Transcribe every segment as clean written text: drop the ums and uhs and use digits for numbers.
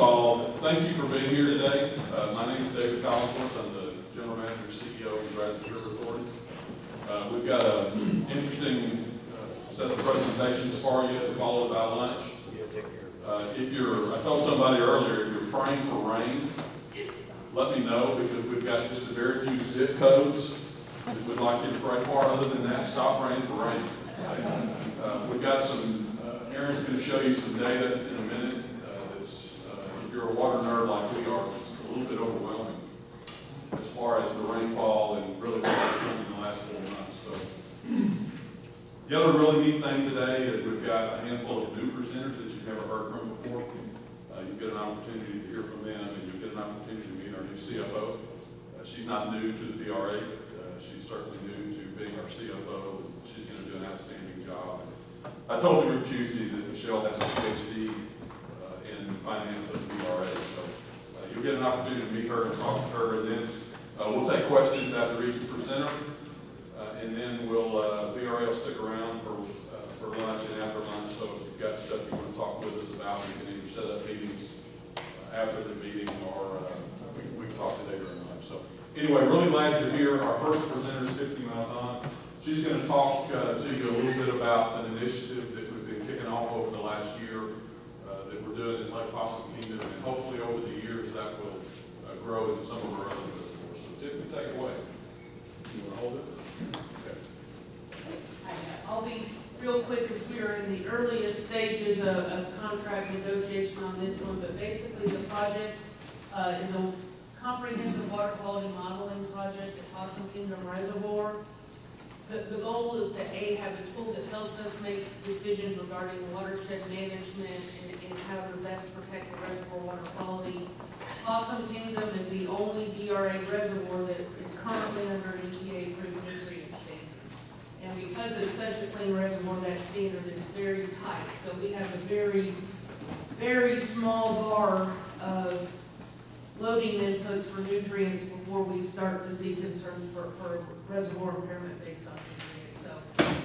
all, thank you for being here today. My name is David Collinsworth. I'm the General Manager and CEO of the Brazos River Authority. We've got an interesting set of presentations for you, followed by lunch. I told somebody earlier, if you're praying for rain, let me know, because we've got just a very few zip codes that we'd like you to pray for. Other than that, stop praying for rain. We've got Aaron's going to show you some data in a minute. If you're a water nerd like we are, it's a little bit overwhelming as far as the rainfall and really what's happened in the last 4 months. So the other really neat thing today is we've got a handful of new presenters that you've never heard from before. You get an opportunity to hear from them, and you get an opportunity to meet our new CFO. She's not new to the BRA. She's certainly new to being our CFO, and she's going to do an outstanding job. I told the group Tuesday that Michelle has a PhD in finance of the BRA, so you'll get an opportunity to meet her and talk to her, and then we'll take questions after each presenter, and then BRA will stick around for lunch and after lunch. So if you've got stuff you want to talk with us about, we can either set up meetings after the meeting, or we can talk today during lunch. So anyway, really glad you're here. Our first presenter is Tiffany Malzahn. She's going to talk to you a little bit about an initiative that we've been kicking off over the last year that we're doing in Lake Basin Kingdom, and hopefully over the years that will grow into some of our other reservoirs. So Tiffany, take it away. You want to hold it? Okay. I'll be real quick, because we are in the earliest stages of contract negotiation on this one, but basically the project is a comprehensive water quality modeling project at Basin Kingdom Reservoir. The goal is to have a tool that helps us make decisions regarding watershed management and how to best protect the reservoir water quality. Basin Kingdom is the only DRA reservoir that is currently under an EPA approved nutrient standard. And because it's such a clean reservoir, that standard is very tight. So we have a very, very small bar of loading inputs for nutrients before we start to see concerns for reservoir impairment based on nutrients. So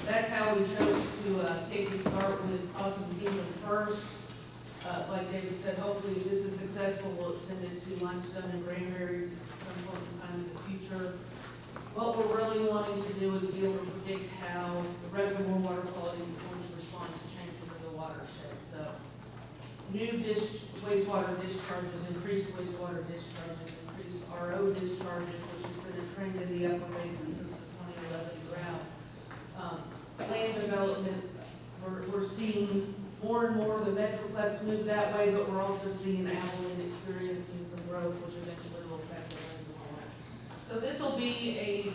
that's how we chose to pick and start with Basin Kingdom first. Like David said, hopefully if this is successful, we'll extend it to Limestone and Granbury at some point in time in the future. What we're really wanting to do is be able to predict how the reservoir water quality is going to respond to changes in the watershed. So new wastewater discharges, increased wastewater discharges, increased RO discharges, which has been a trend in the Upper Basin since the 2011 drought. Land development, we're seeing more and more of the Metroplex move that way, but we're also seeing Abilene experiencing some growth, which eventually will affect the reservoir. So this will be a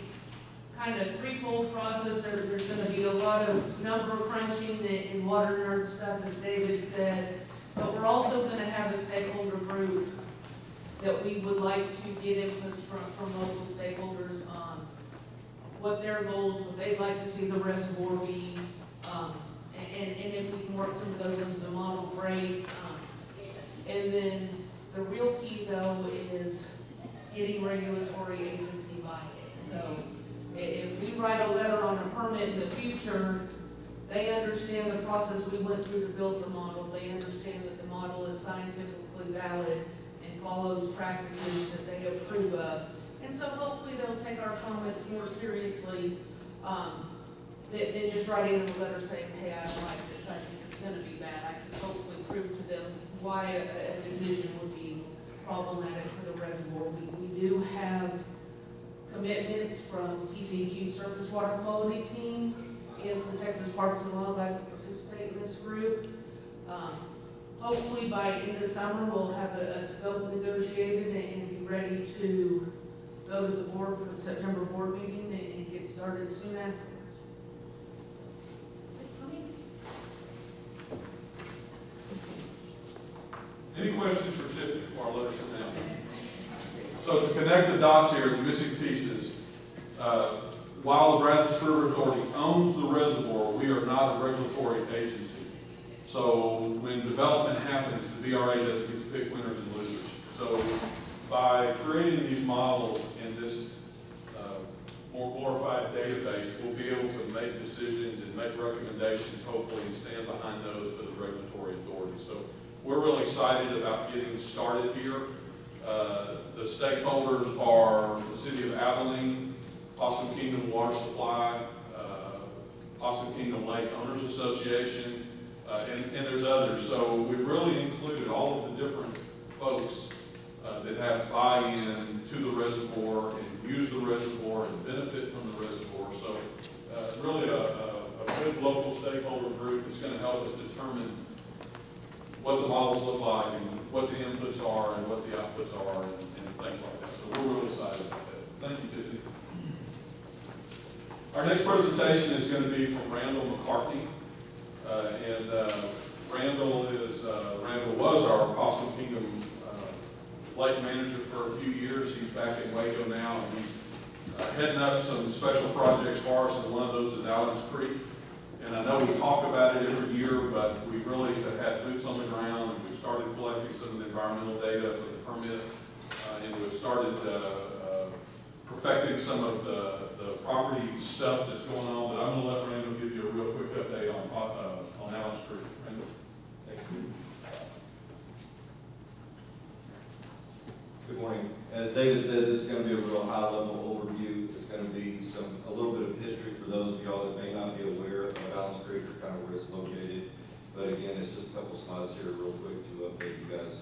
kind of threefold process. There's going to be a lot of number crunching and water nerd stuff, as David said. But we're also going to have a stakeholder group that we would like to get inputs from local stakeholders on what their goals, what they'd like to see the reservoir be, and if we can work some of those into the model, great. And then the real key, though, is getting regulatory agency buy-in. So if we write a letter on a permit in the future, they understand the process we went through to build the model. They understand that the model is scientifically valid and follows practices that they approve of. And so hopefully they'll take our comments more seriously than just writing them a letter saying, hey, I don't like this, I think it's going to be bad. I can hopefully prove to them why a decision would be problematic for the reservoir. We do have commitments from TCQ Surface Water Quality Team and from Texas Parks and Wildlife to participate in this group. Hopefully by end of summer, we'll have a scope negotiated and be ready to go to the board for the September board meeting and get started soon afterwards. Any questions for Tiffany before I let her sit down? So to connect the dots here, the missing pieces, while the Brazos River Authority owns the reservoir, we are not a regulatory agency. So when development happens, the BRA doesn't get to pick winners and losers. So by creating these models and this more glorified database, we'll be able to make decisions and make recommendations, hopefully, and stand behind those to the regulatory authorities. So we're really excited about getting started here. The stakeholders are the City of Abilene, Possum Kingdom Water Supply, Possum Kingdom Lake Owners Association, and there's others. So we've really included all of the different folks that have buy-in to the reservoir and use the reservoir and benefit from the reservoir. So really a good local stakeholder group is going to help us determine what the models look like and what the inputs are and what the outputs are and things like that. So we're really excited about that. Thank you, Tiffany. Our next presentation is going to be from Randall McCartney. Randall was our Possum Kingdom lake manager for a few years. He's back in Waco now, and he's heading up some special projects for us, and one of those is Allen's Creek. And I know we talk about it every year, but we really have had boots on the ground, and we've started collecting some of the environmental data for the permit, and we've started perfecting some of the property stuff that's going on. But I'm going to let Randall give you a real quick update on Allen's Creek. Randall. Thank you. Good morning. As David says, this is going to be a real high-level overview. It's going to be a little bit of history for those of y'all that may not be aware of Allen's Creek or kind of where it's located. But again, it's just a couple slides here real quick to update you guys.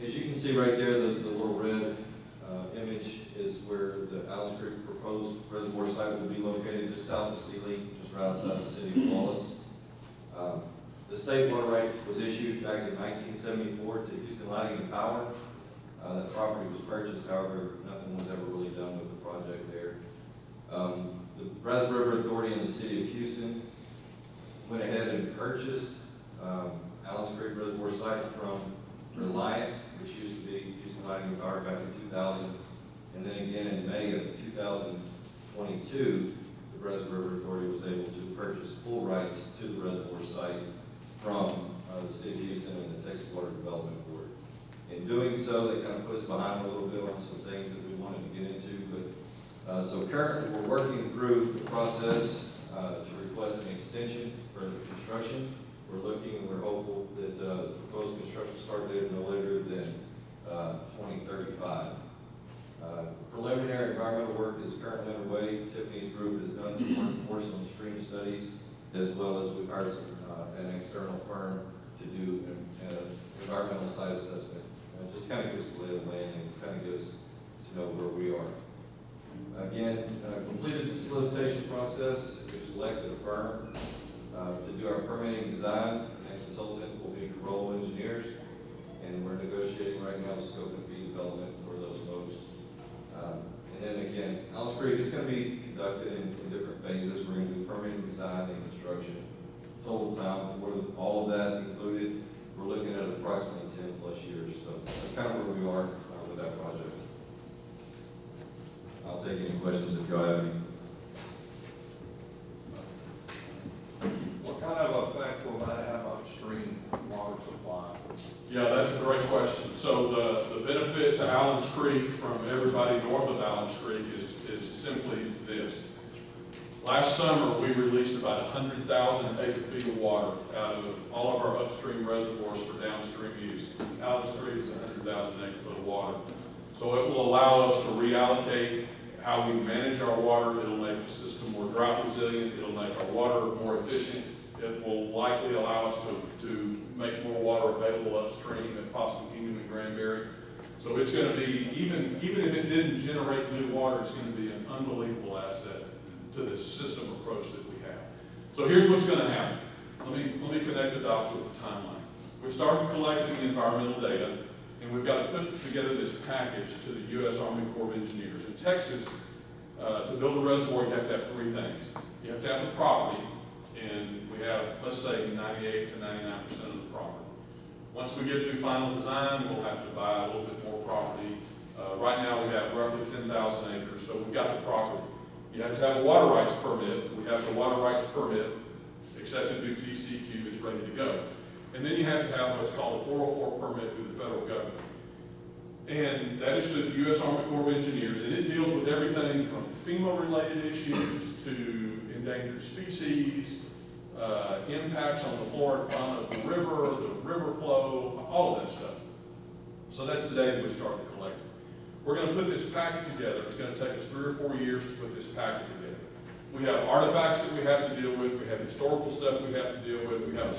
As you can see right there, the little red image is where the Allen's Creek proposed reservoir site will be located just south of Sealy, just right outside the city of Wallace. The state water right was issued back in 1974 to Houston Lighting and Power. That property was purchased, however, nothing was ever really done with the project there. The Brazos River Authority and the City of Houston went ahead and purchased Allen's Creek Reservoir site from Reliant, which used to be Houston Lighting and Power back in 2000. And then again in May of 2022, the Brazos River Authority was able to purchase full rights to the reservoir site from the City of Houston and the Texas Water Development Board. In doing so, they kind of put us behind a little bit on some things that we wanted to get into. But so currently, we're working through the process to request an extension for the construction. We're looking and we're hopeful that the proposed construction start date no later than 2035. Preliminary environmental work is currently underway. Tiffany's group has done some work for us on stream studies, as well as we've hired an external firm to do an environmental site assessment. Just kind of give us the lay of the land and kind of give us to know where we are. Again, completed the solicitation process. We've selected a firm to do our permitting design, and consultant will be Roll Engineers, and we're negotiating right now the scope and fee development for those folks. And then again, Allen's Creek is going to be conducted in different phases. We're going to do permitting design and construction. Total time for all of that included, we're looking at approximately 10 plus years. So that's kind of where we are with that project. I'll take any questions if y'all have any. What kind of effect will that have upstream water supply? Yeah, that's a great question. So the benefit to Allen's Creek from everybody north of Allen's Creek is simply this. Last summer, we released about 100,000 acre-feet of water out of all of our upstream reservoirs for downstream use. Allen's Creek is 100,000 acre-foot of water. So it will allow us to reallocate how we manage our water. It'll make the system more drought resilient. It'll make our water more efficient. It will likely allow us to make more water available upstream at Possum Kingdom and Granbury. So it's going to be, even if it didn't generate new water, it's going to be an unbelievable asset to this system approach that we have. So here's what's going to happen. Let me connect the dots with the timeline. We've started collecting the environmental data, and we've got to put together this package to the U.S. Army Corps of Engineers. In Texas, to build a reservoir, you have to have three things. You have to have the property, and we have, let's say, 98 to 99% of the property. Once we get through final design, we'll have to buy a little bit more property. Right now, we have roughly 10,000 acres, so we've got the property. You have to have a water rights permit. We have the water rights permit accepted through TCQ. It's ready to go. And then you have to have what's called a 404 permit through the federal government. And that is through the U.S. Army Corps of Engineers, and it deals with everything from FEMA-related issues to endangered species, impacts on the flora and fauna of the river flow, all of that stuff. So that's the day that we started collecting. We're gonna put this packet together. It's gonna take us 3 or 4 years to put this packet together. We have artifacts that we have to deal with. We have historical stuff we have to deal with. We have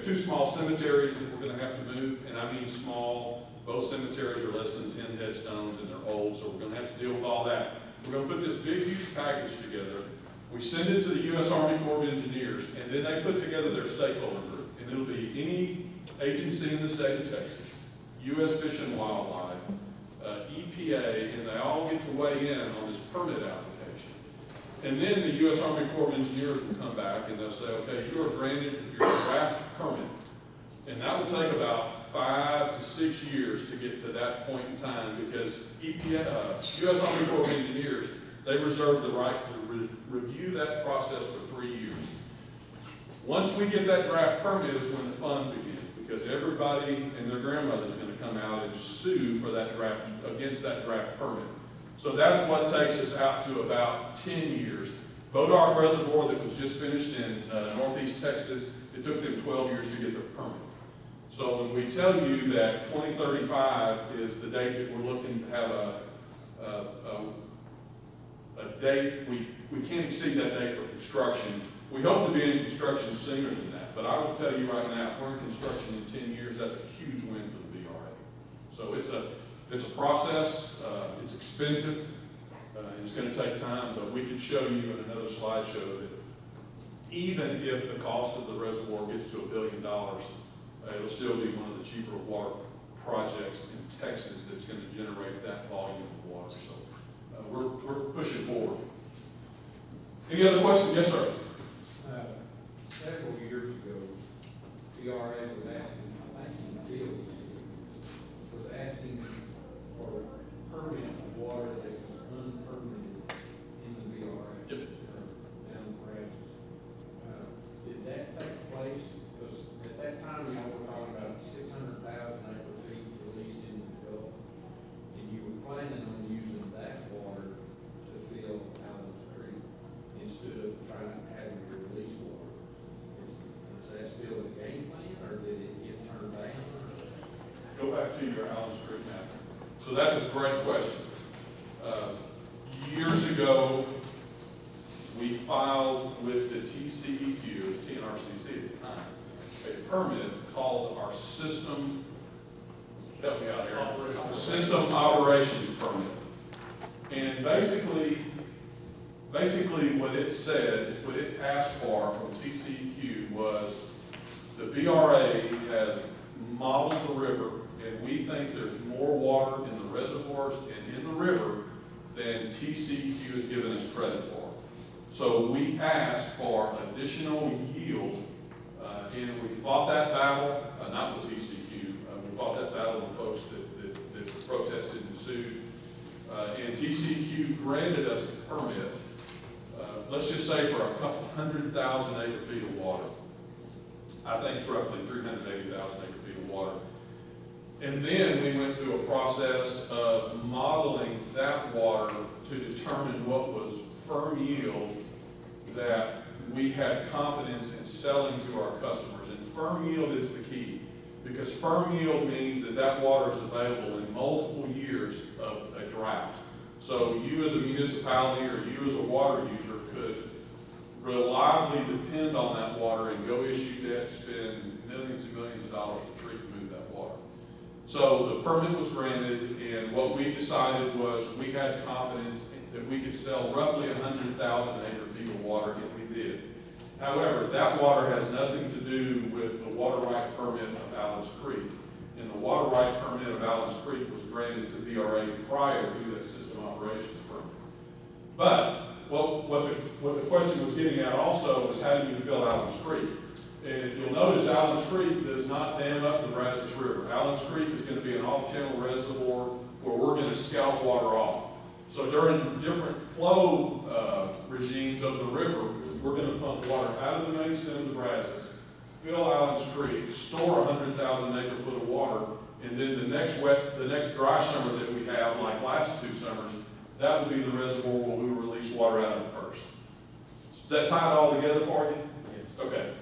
2 small cemeteries that we're gonna have to move, and I mean small. Both cemeteries are less than 10 headstones and they're old, so we're gonna have to deal with all that. We're gonna put this big, huge package together. We send it to the U.S. Army Corps of Engineers, and then they put together their stakeholder group. And it'll be any agency in the state of Texas, U.S. Fish and Wildlife, EPA, and they all get to weigh in on this permit application. And then the U.S. Army Corps of Engineers will come back and they'll say, okay, you are granted your draft permit. And that will take about 5 to 6 years to get to that point in time, because U.S. Army Corps of Engineers, they reserve the right to review that process for 3 years. Once we get that draft permit is when the fun begins, because everybody and their grandmother is going to come out and sue for that draft, against that draft permit. So that's what takes us out to about 10 years. Bodog Reservoir that was just finished in northeast Texas, it took them 12 years to get their permit. So when we tell you that 2035 is the date that we're looking to have a date, we can't exceed that date for construction. We hope to be in construction sooner than that, but I will tell you right now, if we're in construction in 10 years, that's a huge win for the BRA. So it's a process, it's expensive, and it's going to take time, but we can show you in another slideshow that even if the cost of the reservoir gets to $1 billion, it'll still be one of the cheaper water projects in Texas that's going to generate that volume of water. So we're pushing forward. Any other questions? Yes, sir. Several years ago, BRA was asking, I think in the fields, was asking for permanent water that was unpermitted in the BRA. Yep. Down the branches. Did that take place? Because at that time, we were talking about 600,000 acre feet released into the Gulf, and you were planning on using that water to fill Allen's Creek instead of trying to have it release water. Is that still the game plan, or did it get turned down? Go back to your Allen Street map. So that's a great question. Years ago, we filed with the TCEQ, it was TNRCC at the time, a permit called our system, help me out here, system operations permit. And basically what it said, what it asked for from TCEQ was the BRA has modeled the river, and we think there's more water in the reservoirs and in the river than TCEQ has given us credit for. So we asked for additional yield, and we fought that battle, not with TCEQ, we fought that battle with folks that protested and sued. And TCEQ granted us the permit, let's just say for a couple 100,000 acre feet of water. I think it's roughly 380,000 acre feet of water. And then we went through a process of modeling that water to determine what was firm yield that we had confidence in selling to our customers. And firm yield is the key, because firm yield means that that water is available in multiple years of a drought. So you as a municipality or you as a water user could reliably depend on that water and go issue debt, spend millions and millions of dollars to treat and move that water. So the permit was granted, and what we decided was we had confidence that we could sell roughly 100,000 acre feet of water, and we did. However, that water has nothing to do with the water right permit of Allen's Creek. And the water right permit of Allen's Creek was granted to BRA prior to that system operations permit. But what the question was getting at also was, how do you fill Allen's Creek? And if you'll notice, Allen's Creek does not dam up the Brazos River. Allen's Creek is going to be an off-channel reservoir where we're going to scalp water off. So during different flow regimes of the river, we're going to pump water out of the main stem of the Brazos, fill Allen's Creek, store 100,000 acre foot of water, and then the next dry summer that we have, like last 2 summers, that would be the reservoir where we release water out of first. that tie it all together for you? Yes. Okay.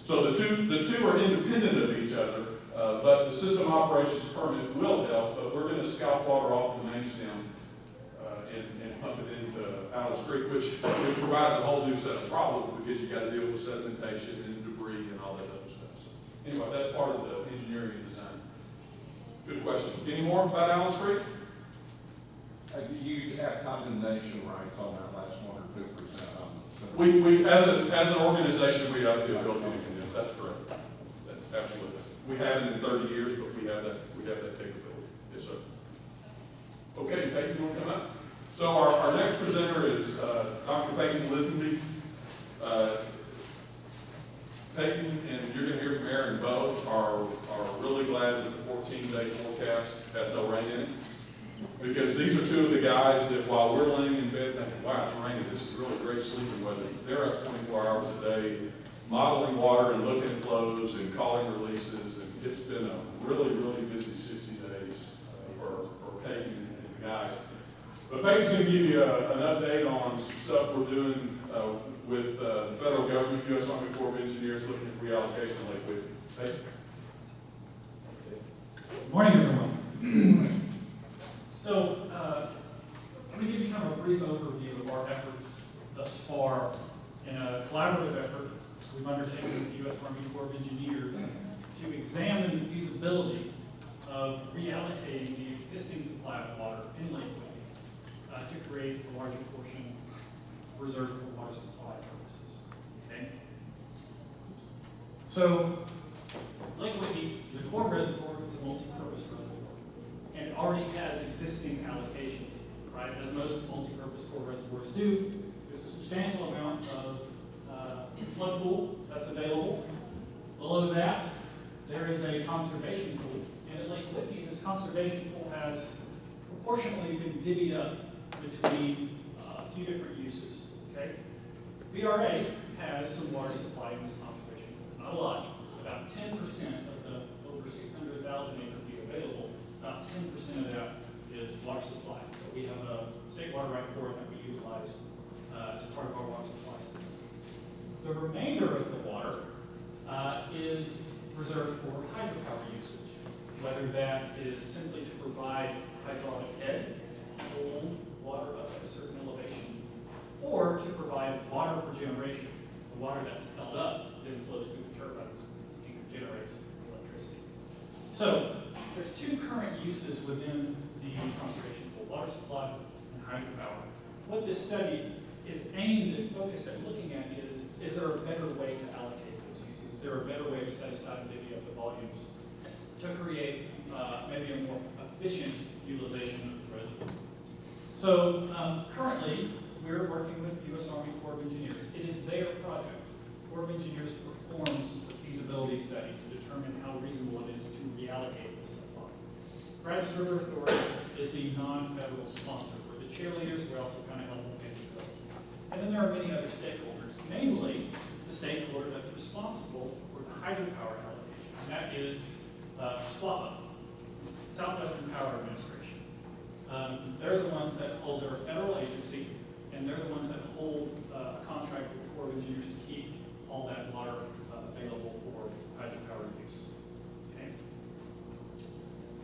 So the two are independent of each other, but the system operations permit will help, but we're gonna scalp water off the main stem, and pump it into Alice Creek, which provides a whole new set of problems because you gotta deal with sedimentation and debris and all that other stuff. So anyway, that's part of the engineering and design. Good question. Any more about Alice Creek? You have condemnation rights on that last 1 or 2%. We as an organization, we have the ability to condemn. That's correct. That's absolutely. We haven't in 30 years, but we have that capability. Yes, sir. Okay, Peyton, you want to come up? So our next presenter is Dr. Peyton Lisenby. Peyton, and you're going to hear from Aaron, both are really glad that the 14-day forecast has no rain in it. Because these are two of the guys that while we're laying in bed thinking, wow, it's raining, this is really great sleeping weather, they're up 24 hours a day modeling water and looking at flows and calling releases. And it's been a really, really busy 60 days for Peyton and the guys. But Peyton's going to give you an update on some stuff we're doing with the federal government, U.S. Army Corps of Engineers, looking at reallocation of Lake Whitney. Peyton? Good morning, everyone. So, let me give you kind of a brief overview of our efforts thus far in a collaborative effort we've undertaken with the U.S. Army Corps of Engineers to examine the feasibility of reallocating the existing supply of water in Lake Whitney to create a larger portion reserved for water supply purposes. Okay? So, Lake Whitney is a core reservoir, it's a multi-purpose reservoir, and it already has existing allocations, right? As most multi-purpose core reservoirs do, there's a substantial amount of flood pool that's available. Below that, there is a conservation pool, and at Lake Whitney, this conservation pool has proportionally been divvied up between a few different uses, okay? BRA has some water supply in this conservation pool, not a lot, about 10% of the over 600,000 acre feet available, about 10% of that is water supply. So we have a state water right for it that we utilize as part of our water supply system. The remainder of the water is reserved for hydropower usage, whether that is simply to provide hydraulic head, hold water up at a certain elevation, or to provide water for generation. The water that's held up then flows through the turbines and generates electricity. So there's two current uses within the conservation pool, water supply and hydropower. What this study is aimed and focused at looking at is there a better way to allocate those uses? Is there a better way to set aside and divvy up the volumes to create maybe a more efficient utilization of the reservoir? So currently, we're working with U.S. Army Corps of Engineers. It is their project. Corps of Engineers performs the feasibility study to determine how reasonable it is to reallocate this supply. Brazos River Authority is the non-federal sponsor. We're the cheerleaders. We also kind of help them pay the bills. And then there are many other stakeholders, namely the stakeholder that's responsible for the hydropower allocation. And that is SWAPA, Southwestern Power Administration. They're the ones that hold, they're a federal agency, and they're the ones that hold a contract with the Corps of Engineers to keep all that water available for hydropower use. Okay?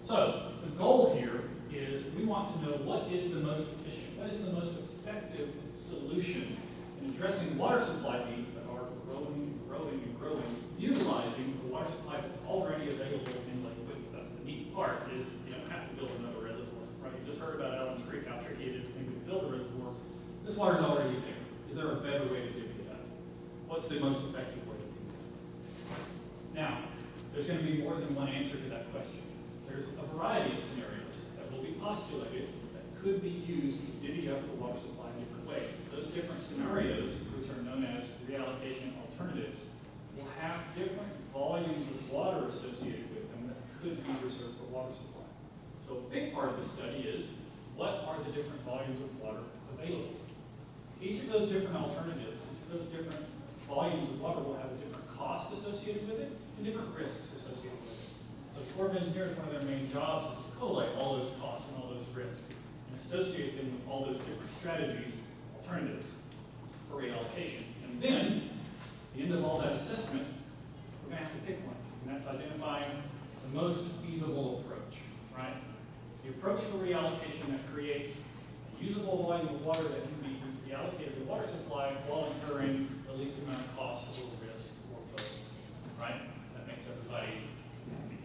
So the goal here is we want to know what is the most efficient, what is the most effective solution in addressing water supply needs that are growing and growing and growing, utilizing the water supply that's already available in Lake Whitney. That's the neat part, is you don't have to build another reservoir, right? You just heard about Allen's Creek, how tricky it is to build a reservoir. This water's already there. Is there a better way to divvy it up? What's the most effective way to do that? Now, there's going to be more than one answer to that question. There's a variety of scenarios that will be postulated that could be used to divvy up the water supply in different ways. Those different scenarios, which are known as reallocation alternatives, will have different volumes of water associated with them that could be reserved for water supply. So a big part of the study is, what are the different volumes of water available? Each of those different alternatives, each of those different volumes of water will have a different cost associated with it and different risks associated with it. So the Corps of Engineers, one of their main jobs is to collate all those costs and all those risks and associate them with all those different strategies, alternatives. for reallocation. And then, at the end of all that assessment, we're gonna have to pick one, and that's identifying the most feasible approach, right? The approach for reallocation that creates a usable volume of water that can be reallocated to water supply while incurring the least amount of cost or risk or both, right? That makes everybody happy,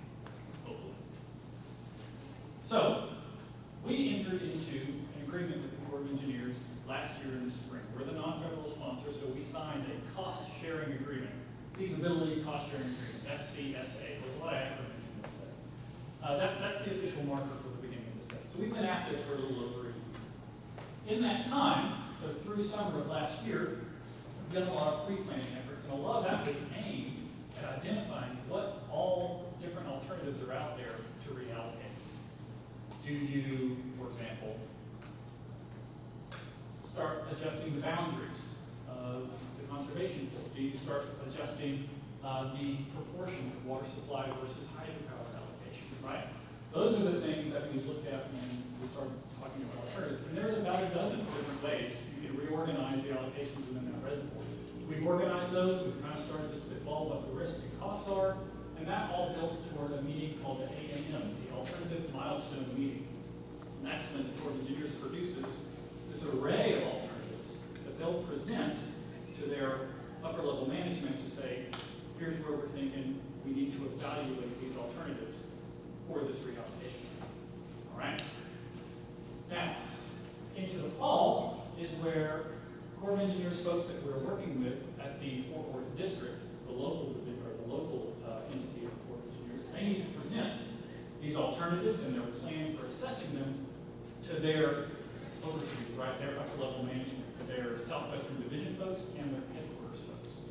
hopefully. So, we entered into an agreement with the Corps of Engineers last year in the spring. We're the non-federal sponsor, so we signed a cost-sharing agreement, feasibility cost-sharing agreement, FCSA. There's a lot of acronyms in this study. That's the official marker for the beginning of the study. So we've been at this for a little over a year. In that time, so through summer of last year, we've done a lot of pre-planning efforts, and a lot of that was aimed at identifying what all different alternatives are out there to reallocate. Do you, for example, start adjusting the boundaries of the conservation pool? Do you start adjusting the proportion of water supply versus hydropower allocation, right? Those are the things that we looked at when we started talking about alternatives. And there's about a dozen different ways you can reorganize the allocations within that reservoir. We've organized those, we've kind of started to spitball what the risks and costs are, and that all built toward a meeting called the AMM, the Alternative Milestone Meeting. And that's when the Corps of Engineers produces this array of alternatives that they'll present to their upper level management to say, here's where we're thinking we need to evaluate these alternatives for this reallocation. All right? Now, into the fall is where Corps of Engineers folks that we're working with at the Fort Worth District, the local entity of the Corps of Engineers, they need to present these alternatives and their plan for assessing them to their overseers, right, their upper level management, their Southwestern Division folks and their headquarters folks.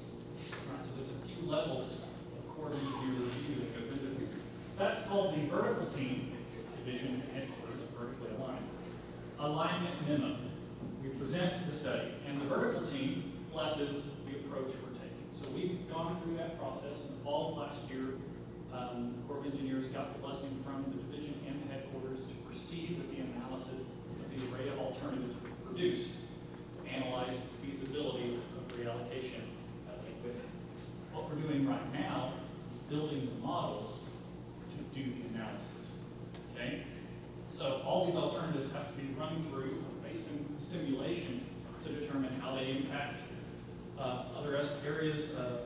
Right, so there's a few levels of Corps of Engineer review that goes into this. That's called the vertical team, division and headquarters, vertically aligned. Alignment memo. We present the study, and the vertical team blesses the approach we're taking. So we've gone through that process. In the fall of last year, Corps of Engineers got the blessing from the division and the headquarters to proceed with the analysis of the array of alternatives we produced to analyze the feasibility of reallocation at Lake Whitney. What we're doing right now is building the models to do the analysis. Okay? So all these alternatives have to be run through a Basin simulation to determine how they impact other areas of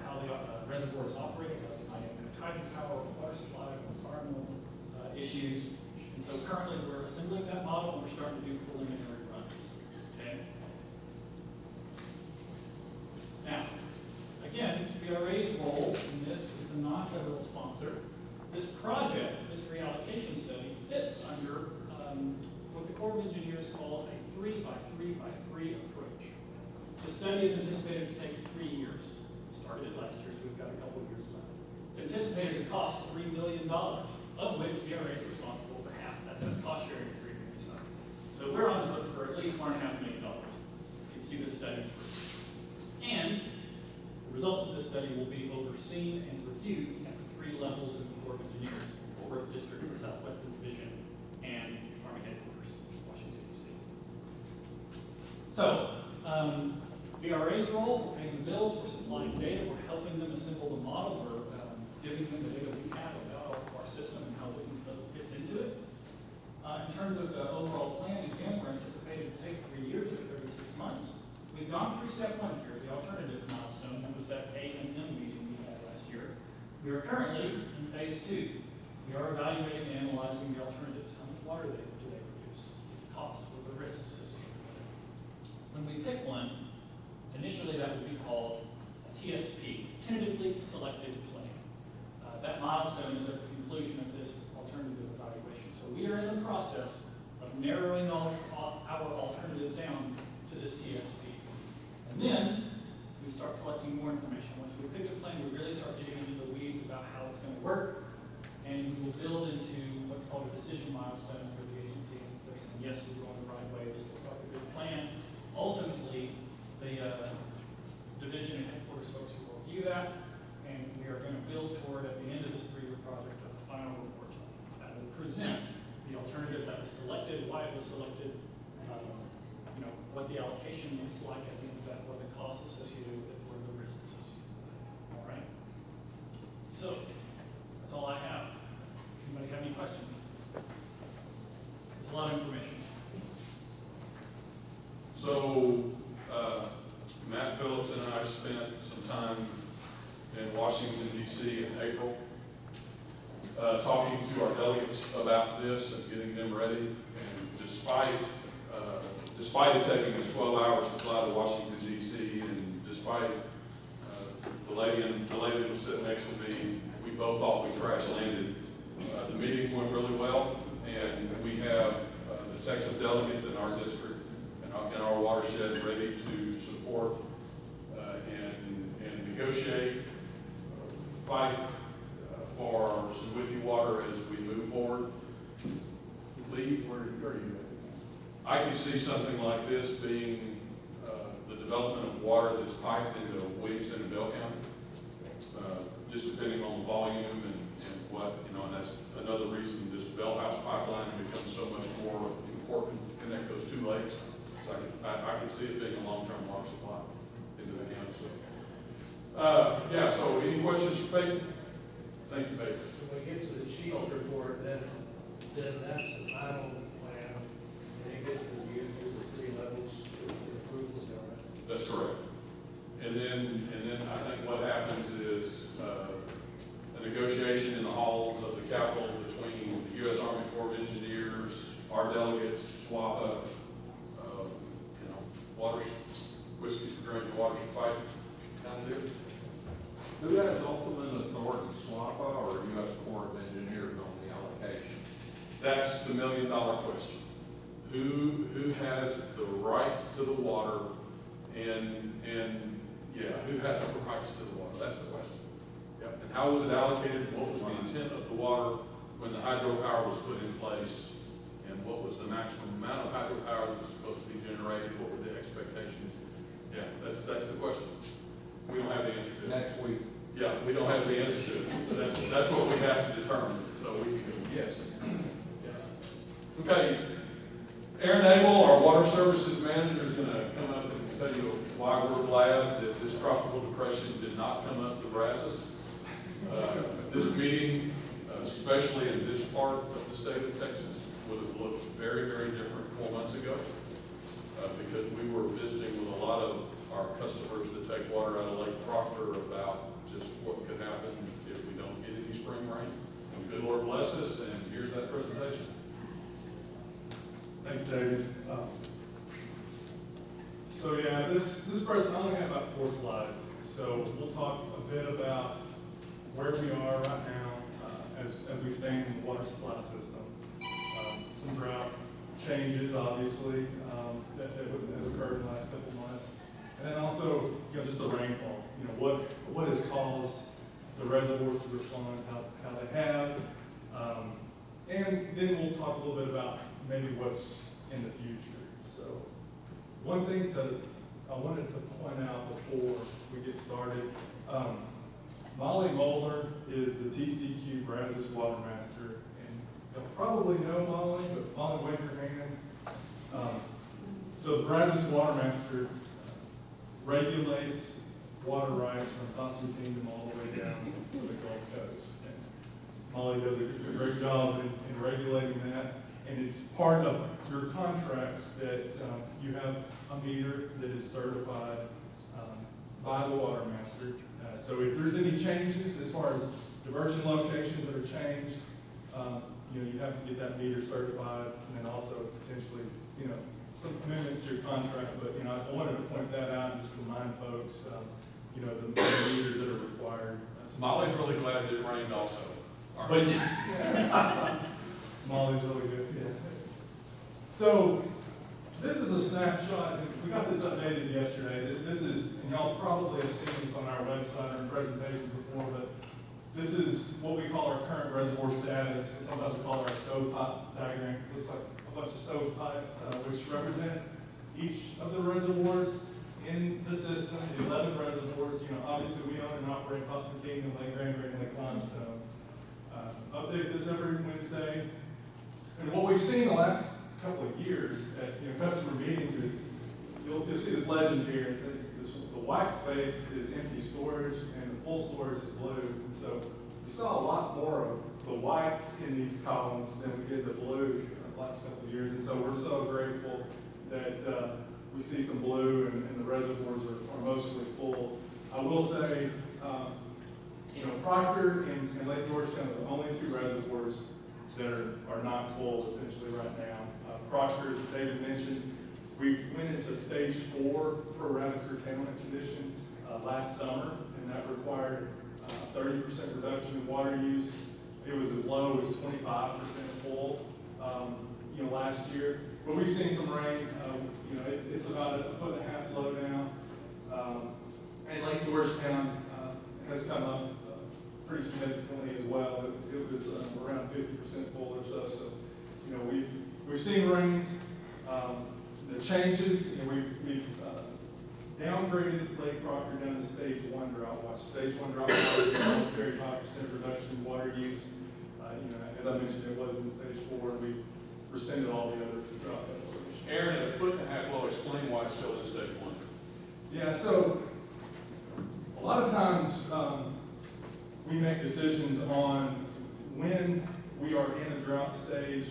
how the reservoirs operate, how they might impact hydropower, water supply, environmental issues. And so currently we're assembling that model and we're starting to do preliminary runs. Okay? Now, again, BRA's role in this is the non-federal sponsor. This project, this reallocation study, fits under what the Corps of Engineers calls a 3x3x3 approach. The study is anticipated to take 3 years. We started it last year, so we've got a couple of years left. It's anticipated to cost $3 billion, of which BRA is responsible for half. That's a cost-sharing agreement we signed. So we're on the hook for at least $1.5 million to see this study through. And the results of this study will be overseen and reviewed at 3 levels of the Corps of Engineers: Fort Worth District, the Southwestern Division, and Army Headquarters, Washington, D.C. So, BRA's role, we're paying the bills, we're supplying data, we're helping them assemble the model, we're giving them the data we have about our system and how Whitney fits into it. In terms of the overall plan, again, we're anticipating to take 3 years or 36 months. We've gone through step 1 here, the alternatives milestone. That was that AMM meeting we had last year. We are currently in phase 2. We are evaluating and analyzing the alternatives. How much water do they produce? The costs, what the risks associated with it. When we pick one, initially that would be called a TSP, tentatively selected plan. That milestone is at the conclusion of this alternative evaluation. So we are in the process of narrowing our alternatives down to this TSP. And then we start collecting more information. Once we pick a plan, we really start getting into the weeds about how it's going to work. And we will build into what's called a decision milestone for the agency. And they're saying, yes, we're going the right way. This looks like a good plan. Ultimately, the division and headquarters folks will review that. And we are going to build toward, at the end of this 3-year project, a final report that will present the alternative that was selected, why it was selected, what the allocation looks like at the end of that, what the costs associated with it, what are the risks associated with it, all right? So, that's all I have. Anybody have any questions? It's a lot of information. So, Matt Phillips and I spent some time in Washington DC in April, talking to our delegates about this and getting them ready. And despite it taking us 12 hours to fly to Washington DC, and despite the lady that was sitting next to me, we both thought we crash landed. The meetings went really well, and we have the Texas delegates in our district in our watershed ready to support and negotiate, fight for some Whitney water as we move forward. Lee, where are you? I could see something like this being the development of water that's piped into Williamson and Bell County, just depending on the volume and what, and that's another reason this Bell House pipeline becomes so much more important to connect those two lakes. So I could see it being a long-term water supply into the county. So, yeah, so any questions for Peyton? Thank you, Peyton. When we get to the chief's report, then that's the final plan, and it gets reviewed through the 3 levels for approval, is that right? That's correct. And then I think what happens is a negotiation in the halls of the Capitol between the U.S. Army Corps of Engineers, our delegates, SWAPA, water, whiskey for drinking, water for fighting, kind of deal. Who has ultimate authority, SWAPA or U.S. Corps of Engineers on the allocation? That's the $1 million question. Who has the rights to the water and who has the rights to the water? That's the question. Yep. And how was it allocated? What was the intent of the water when the hydropower was put in place? And what was the maximum amount of hydropower that was supposed to be generated? What were the expectations? Yeah, that's the question. We don't have the answer to it. Next week. Yeah, we don't have the answer to it. But that's what we have to determine. So we can, yes. Yeah. Okay. Aaron Abel, our water services manager, is going to come up and tell you why we're glad that this tropical depression did not come up to Brazos. This meeting, especially in this part of the state of Texas, would have looked very, very different 4 months ago because we were visiting with a lot of our customers that take water out of Lake Proctor about just what could happen if we don't get any spring rain. And good Lord bless us, and here's that presentation. Thanks, David. So yeah, this presentation, I only have about 4 slides. So we'll talk a bit about where we are right now as we stand in the water supply system. Some drought changes, obviously, that have occurred in the last couple of months. And then also, just the rainfall. What has caused the reservoirs to respond, how they have. And then we'll talk a little bit about maybe what's in the future. So one thing I wanted to point out before we get started, Molly Molnar is the TCQ Brazos Water Master. And you'll probably know Molly, but Molly, wave your hand. So the Brazos Water Master regulates water rights from Basin Kingdom all the way down to the Gulf Coast. And Molly does a great job in regulating that. And it's part of your contracts that you have a meter that is certified by the Water Master. So if there's any changes as far as diversion locations that are changed, you have to get that meter certified, and then also potentially, some amendments to your contract. But I wanted to point that out and just remind folks, the meters that are required. Molly's really glad it rained also. But Molly's really good. Yeah. So this is a snapshot. We got this updated yesterday. This is, and y'all probably have seen this on our website or in presentations before, but this is what we call our current reservoir status. Sometimes we call it our stovepipe diagram. It looks like a bunch of stovepipes, which represent each of the reservoirs in the system, the 11 reservoirs. Obviously we own and operate Basin Kingdom, Lake Granbury, and Lake Limestone. Update this every Wednesday. And what we've seen the last couple of years at customer meetings is you'll see this legend here. The white space is empty storage and the full storage is blue. And so we saw a lot more of the white in these columns than we did the blue in the last couple of years. And so we're so grateful that we see some blue and the reservoirs are mostly full. I will say, Proctor and Lake Georgetown are the only two reservoirs that are not full essentially right now. Proctor, as David mentioned, we went into stage 4 prorated curtailment condition last summer, and that required 30% reduction in water use. It was as low as 25% full, last year. But we've seen some rain. It's about 1.5 foot low now. And Lake Georgetown has come up pretty significantly as well. It was around 50% full or so. So, we've seen rains. The changes, we've downgraded Lake Proctor down to stage 1 drought watch. Stage 1 drought watch is a 35% reduction in water use. As I mentioned, it was in stage 4. We rescinded all the other drought declarations. Aaron, at 1.5 foot low, explain why it's still in stage 1. Yeah, so a lot of times we make decisions on when we are in a drought stage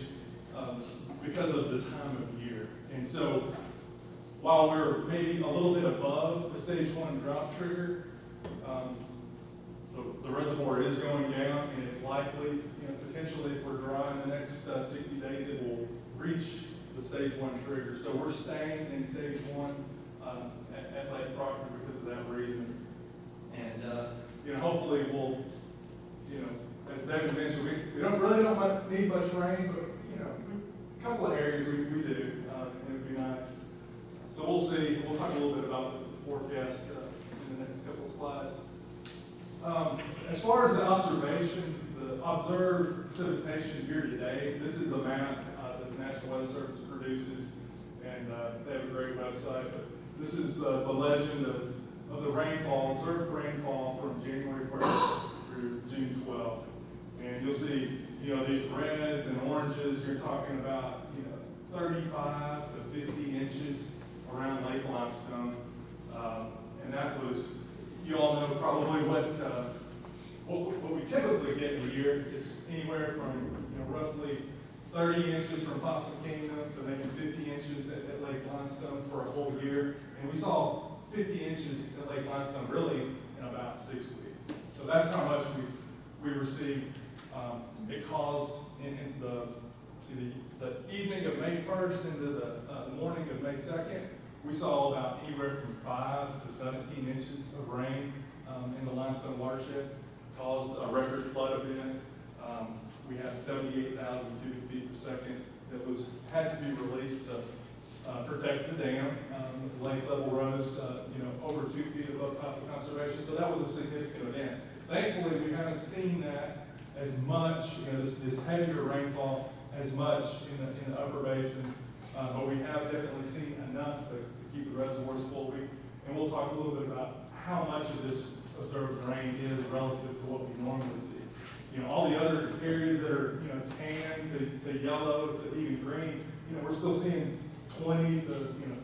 because of the time of year. And so while we're maybe a little bit above the stage 1 drought trigger, the reservoir is going down, and it's likely, potentially if we're dry in the next 60 days, it will reach the stage 1 trigger. So we're staying in stage 1 at Lake Proctor because of that reason. And, hopefully we'll, as David mentioned, we don't need much rain, but, a couple of areas we do, and it'd be nice. So we'll see. We'll talk a little bit about the forecast in the next couple of slides. As far as the observation, the observed precipitation year to date, this is a map that the National Weather Service produces, and they have a great website. But this is the legend of the rainfall, observed rainfall from January 1st through June 12th. And you'll see, these reds and oranges, you're talking about, 35 to 50 inches around Lake Limestone. And that was, you all know probably what we typically get in a year. It's anywhere from, roughly 30 inches from Possum Kingdom to maybe 50 inches at Lake Limestone for a whole year. And we saw 50 inches at Lake Limestone really in about 6 weeks. So that's how much we received. It caused in the evening of May 1st into the morning of May 2nd, we saw about anywhere from 5 to 17 inches of rain in the Limestone watershed. Caused a record flood event. We had 78,000 cubic feet per second that had to be released to protect the dam. The lake level rose, over 2 feet above top of conservation. So that was a significant event. Thankfully, we haven't seen that as much, this heavier rainfall as much in the upper basin, but we have definitely seen enough to keep the reservoirs full. And we'll talk a little bit about how much of this observed rain is relative to what we normally see. All the other areas that are, tan to yellow to even green, we're still seeing 20 to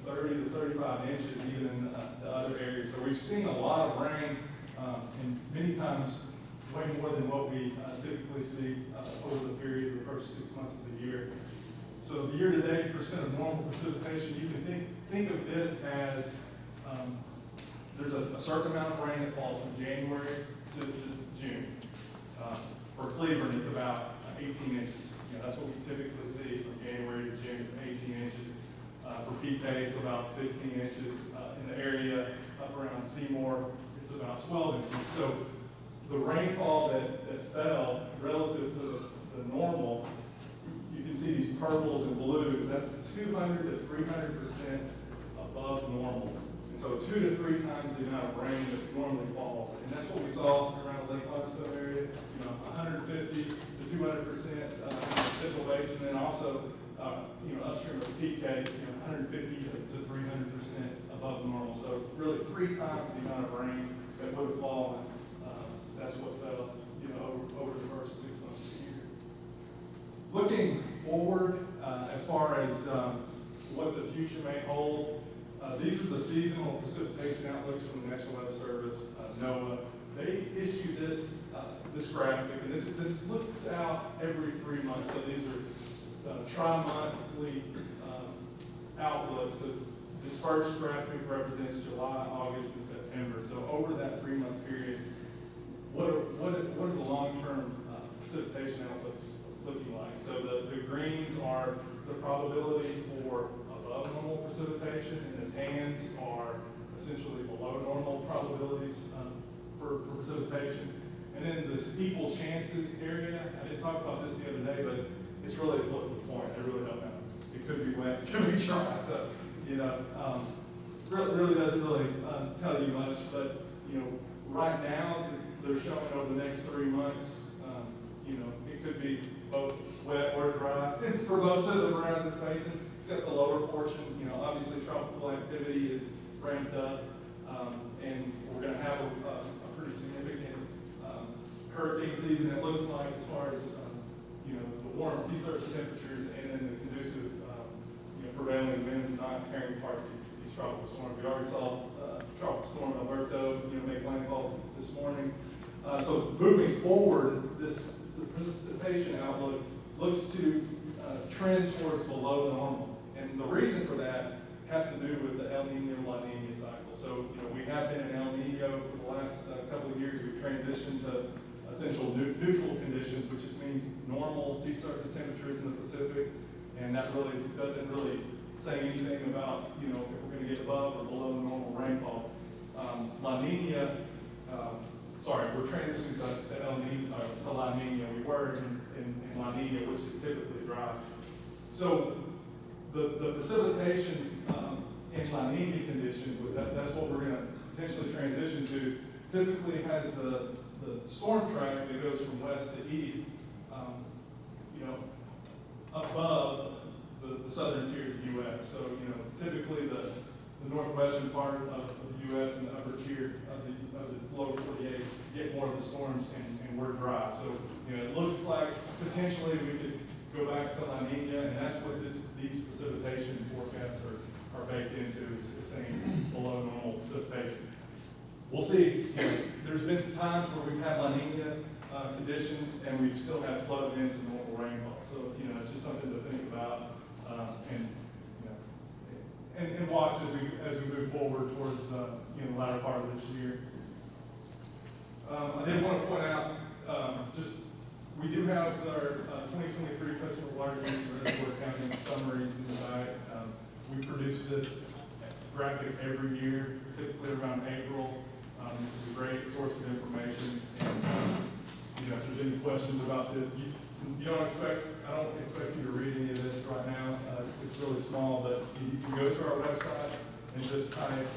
30 to 35 inches even in the other areas. So we've seen a lot of rain, and many times way more than what we typically see over the period of the first 6 months of the year. So the year-to-date percent of normal precipitation, you can think of this as there's a certain amount of rain that falls from January to June. For Cleveland, it's about 18 inches. That's what we typically see from January to June, 18 inches. For PK, it's about 15 inches. In the area up around Seymour, it's about 12 inches. So the rainfall that fell relative to the normal, you can see these purples and blues, that's 200 to 300% above normal. And so 2 to 3 times the amount of rain that normally falls. And that's what we saw around the Lake Limestone area, 150 to 200% Central Basin, and then also, upstream of PK, 150 to 300% above normal. So really 3 times the amount of rain that would have fallen. That's what fell, over the first 6 months of the year. Looking forward, as far as what the future may hold, These are the seasonal precipitation outlooks from the National Weather Service, NOAA. They issue this graphic, and this looks out every 3 months. So these are tri-monthly outlooks. So this first graphic represents July, August, and September. So over that 3-month period, what are the long-term precipitation outlooks looking like? So the greens are the probability for above normal precipitation, and the tans are essentially below normal probabilities for precipitation. And then this equal chances area, I didn't talk about this the other day, but it's really a flip of the coin. I really don't know. It could be wet, it could be dry. So, really doesn't really tell you much. But, right now, they're showing over the next 3 months, it could be both wet or dry for most of the Brazos Basin, except the lower portion. Obviously tropical activity is ramped up, and we're going to have a pretty significant hurricane season, it looks like, as far as, the warm sea surface temperatures and then the conducive, prevailing winds not carrying part of these tropical storms. We already saw tropical storm Alberto, make landfall this morning. So moving forward, the precipitation outlook looks to trend towards below normal. And the reason for that has to do with the El Nino La Nina cycle. So, we have been in El Nino for the last couple of years. We've transitioned to essential neutral conditions, which just means normal sea surface temperatures in the Pacific. And that really doesn't really say anything about, if we're going to get above or below normal rainfall. La Nina, we're transitioning to El Nino, to La Nina. We were in La Nina, which is typically dry. So the precipitation in La Nina conditions, that's what we're going to potentially transition to, typically has the storm track that goes from west to east, above the southern tier of the U.S. So, typically the northwestern part of the U.S. and the upper tier of the lower 48 get more of the storms, and we're dry. So, it looks like potentially we could go back to La Nina, and that's what these precipitation forecasts are baked into, is saying below normal precipitation. We'll see. There's been times where we've had La Nina conditions, and we've still had flood events and normal rainfall. So, it's just something to think about, and watch as we move forward towards the latter part of this year. I did want to point out, we do have our 2023 customer water use and reservoir counting summaries in the back. We produce this graphic every year, typically around April. This is a great source of information. And, if there's any questions about this, I don't expect you to read any of this right now. It's really small, but you can go to our website and just type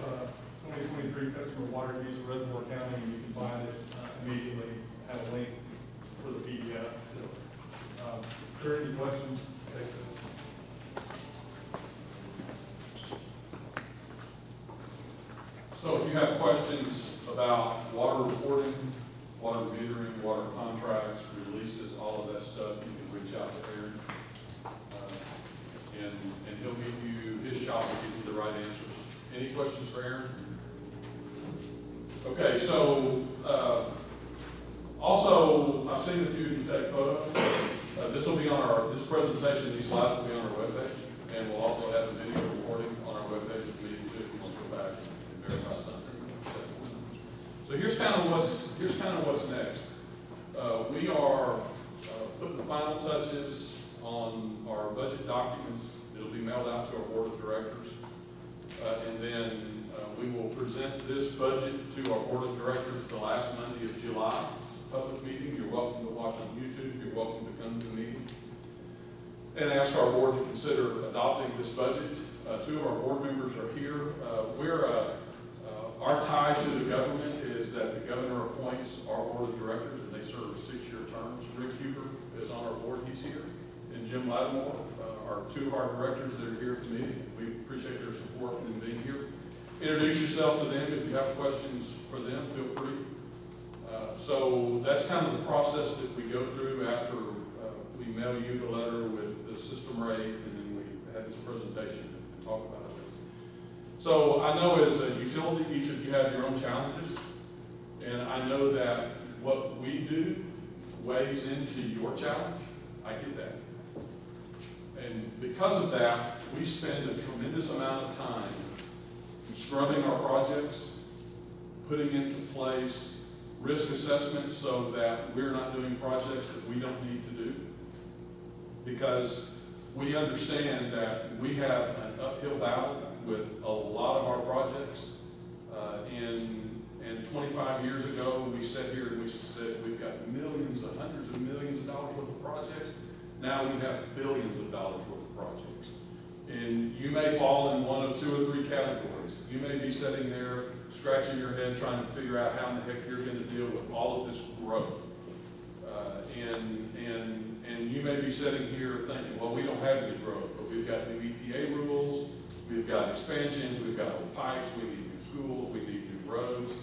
2023 customer water use and reservoir counting, and you can find it immediately. Have a link for the PDF. So, if there are any questions, take those. So if you have questions about water reporting, water metering, water contracts, releases, all of that stuff, you can reach out to Aaron. And he'll give you, his shop will give you the right answers. Any questions for Aaron? Okay, so also, I've seen a few of you take photos. This will be on this presentation, these slides will be on our webpage, and we'll also have a video recording on our webpage of the meeting too, if you want to go back and verify something. So here's kind of what's next. We are putting the final touches on our budget documents. It'll be mailed out to our board of directors, and then we will present this budget to our board of directors the last Monday of July. It's a public meeting. You're welcome to watch on YouTube. You're welcome to come to the meeting and ask our board to consider adopting this budget. Two of our board members are here. Our tie to the government is that the governor appoints our board of directors, and they serve 6-year terms. Rick Huber is on our board. He's here. And Jim Lattimore are two of our directors that are here at the meeting. We appreciate their support in being here. Introduce yourself to them. If you have questions for them, feel free. So that's kind of the process that we go through after we mail you the letter with the system rate, and then we have this presentation and talk about it. So I know as a utility, each of you have your own challenges, and I know that what we do weighs into your challenge. I get that. And because of that, we spend a tremendous amount of time scrubbing our projects, putting into place risk assessment so that we're not doing projects that we don't need to do. Because we understand that we have an uphill battle with a lot of our projects. And 25 years ago, we sat here and we said we've got millions, hundreds of millions of dollars worth of projects. Now we have billions of dollars worth of projects. And you may fall in one of 2 or 3 categories. You may be sitting there scratching your head trying to figure out how in the heck you're going to deal with all of this growth. And you may be sitting here thinking, well, we don't have any growth, but we've got new EPA rules, we've got expansions, we've got old pipes, we need new schools, we need new roads,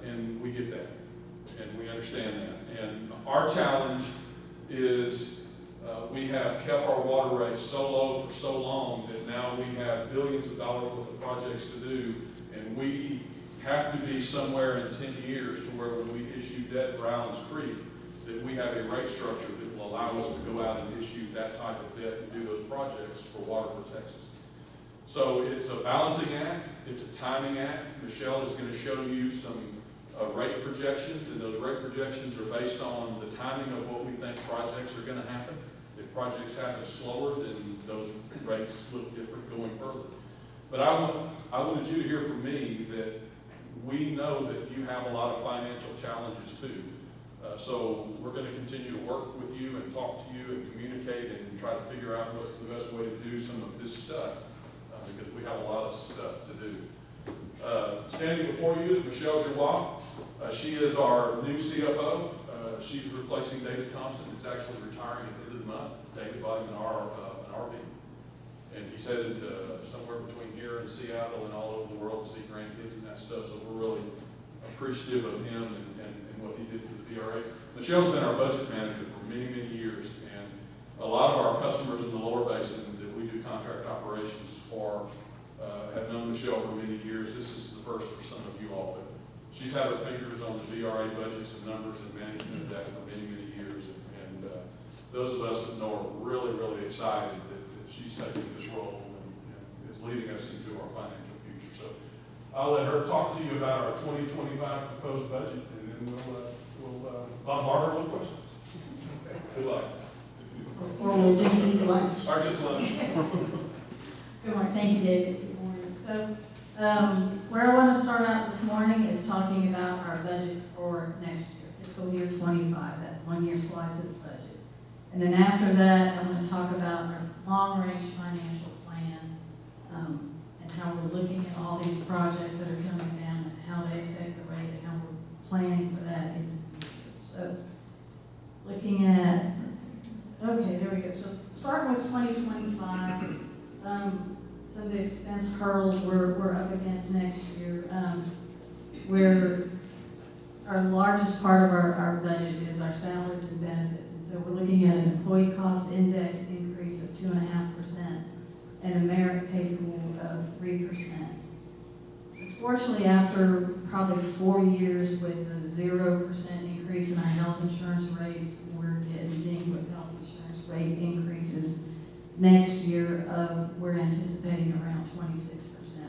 and we get that, and we understand that. And our challenge is we have kept our water rates so low for so long that now we have billions of dollars worth of projects to do, and we have to be somewhere in 10 years to where when we issue debt for Allen's Creek, that we have a rate structure that will allow us to go out and issue that type of debt and do those projects for Water for Texas. So it's a balancing act, it's a timing act. Michelle is going to show you some rate projections, and those rate projections are based on the timing of what we think projects are going to happen. If projects happen slower, then those rates look different going further. But I wanted you to hear from me that we know that you have a lot of financial challenges too. So we're going to continue to work with you and talk to you and communicate and try to figure out what's the best way to do some of this stuff, because we have a lot of stuff to do. Standing before you is Michelle Giroir. She is our new CFO. She's replacing David Thompson. It's actually retiring at the end of the month. David bought him an RV, and he's headed somewhere between here and Seattle and all over the world to see grandkids and that stuff. So we're really appreciative of him and what he did for the PRA. Michelle's been our budget manager for many, many years, and a lot of our customers in the lower basin that we do contract operations for have known Michelle for many years. This is the first for some of you all, but she's had her fingers on the DRA budgets and numbers and management of that for many, many years. And those of us that know her are really, really excited that she's taking this role and it's leading us into our financial future. So I'll let her talk to you about our 2025 proposed budget, and then we'll bombard her with questions. Good luck. Or we'll just eat lunch. Or just lunch. Good morning, thank you, David. Good morning. So, where I want to start out this morning is talking about our budget for next year, fiscal year 25, that 1-year slice of the budget. And then after that, I'm going to talk about our long-range financial plan, and how we're looking at all these projects that are coming down and how they affect the rate and how we're planning for that in the future. So, looking at, okay, there we go. So, starting with 2025, some of the expense hurdles we're up against next year, where our largest part of our budget is our salaries and benefits. And so we're looking at an employee cost index increase of 2.5% and a merit pay pool of 3%. Unfortunately, after probably 4 years with a 0% increase in our health insurance rates, we're getting dinged with health insurance rate increases. Next year, we're anticipating around 26%.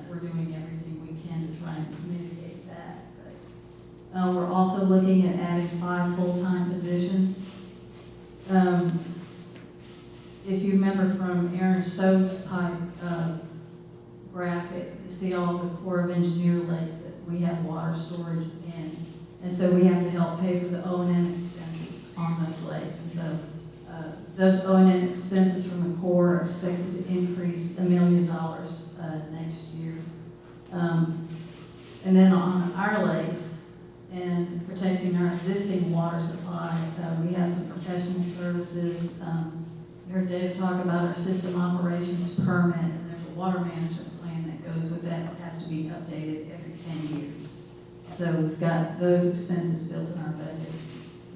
We're doing everything we can to try and mitigate that. But, we're also looking at adding 5 full-time positions. If you remember from Aaron Stovepipe graphic, you see all the Corps of Engineer lakes that we have water storage in. And so we have to help pay for the O&M expenses on those lakes. And so those O&M expenses from the Corps are expected to increase $1 million next year. And then on our lakes and protecting our existing water supply, we have some professional services. You heard Dave talk about our system operations permit, and there's a water management plan that goes with that. It has to be updated every 10 years. So we've got those expenses built in our budget.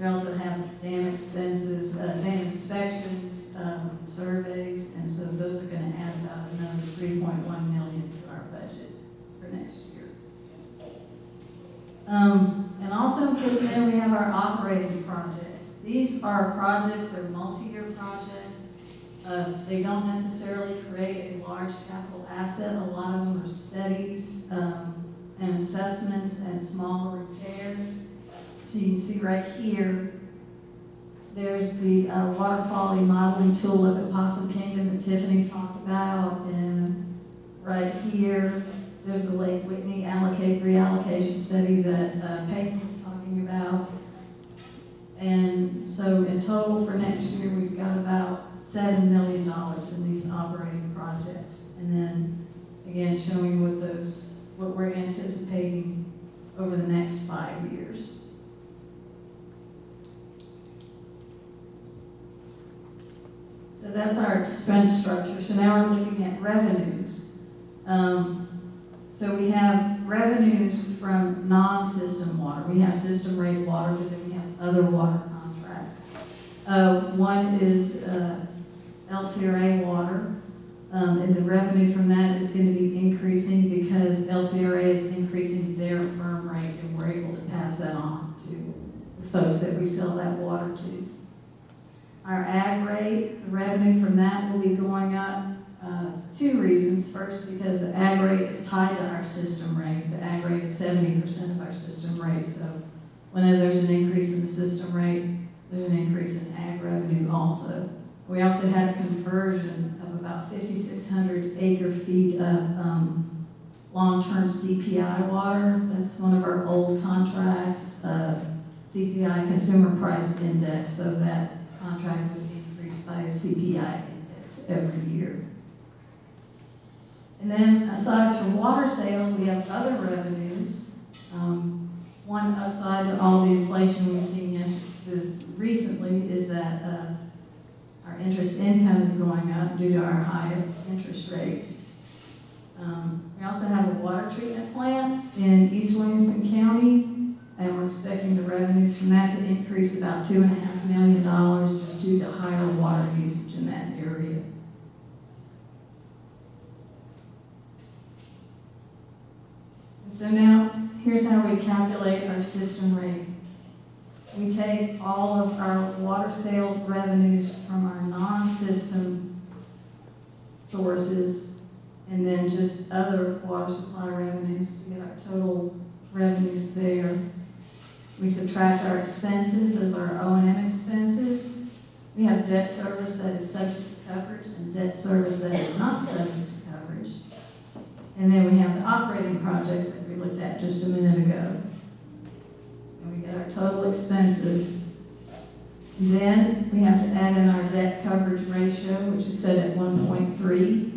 We also have dam expenses, dam inspections, surveys, and so those are going to add about another $3.1 million to our budget. And also included in there, we have our operating projects. These are projects, they're multi-year projects. They don't necessarily create a large capital asset. A lot of them are studies, and assessments and small repairs. So you can see right here, there's the water quality modeling tool up at Possum Kingdom that Tiffany talked about. And right here, there's the Lake Whitney reallocation study that Peyton was talking about. And so in total for next year, we've got about $7 million in these operating projects. And then again, showing what we're anticipating over the next 5 years. So that's our expense structure. So now we're looking at revenues. So we have revenues from non-system water. We have system rate water, but then we have other water contracts. One is LCRA water, and the revenue from that is going to be increasing because LCRA is increasing their firm rate, and we're able to pass that on to the folks that we sell that water to. Our ag rate, the revenue from that will be going up. Two reasons. First, because the ag rate is tied to our system rate. The ag rate is 70% of our system rate. So whenever there's an increase in the system rate, there's an increase in ag revenue also. We also had a conversion of about 5,600 acre feet of long-term CPI water. That's one of our old contracts, CPI Consumer Price Index, so that contract would increase by a CPI index every year. And then aside from water sales, we have other revenues. One upside to all the inflation we've seen recently is that our interest income is going up due to our high interest rates. We also have a water treatment plant in East Williamson County, and we're expecting the revenues from that to increase about $2.5 million just due to higher water usage in that area. And so now, here's how we calculate our system rate. We take all of our water sales revenues from our non-system sources and then just other water supply revenues to get our total revenues there. We subtract our expenses as our O&M expenses. We have debt service that is subject to coverage and debt service that is not subject to coverage. And then we have the operating projects that we looked at just a minute ago. And we get our total expenses. And then we have to add in our debt coverage ratio, which is set at 1.3.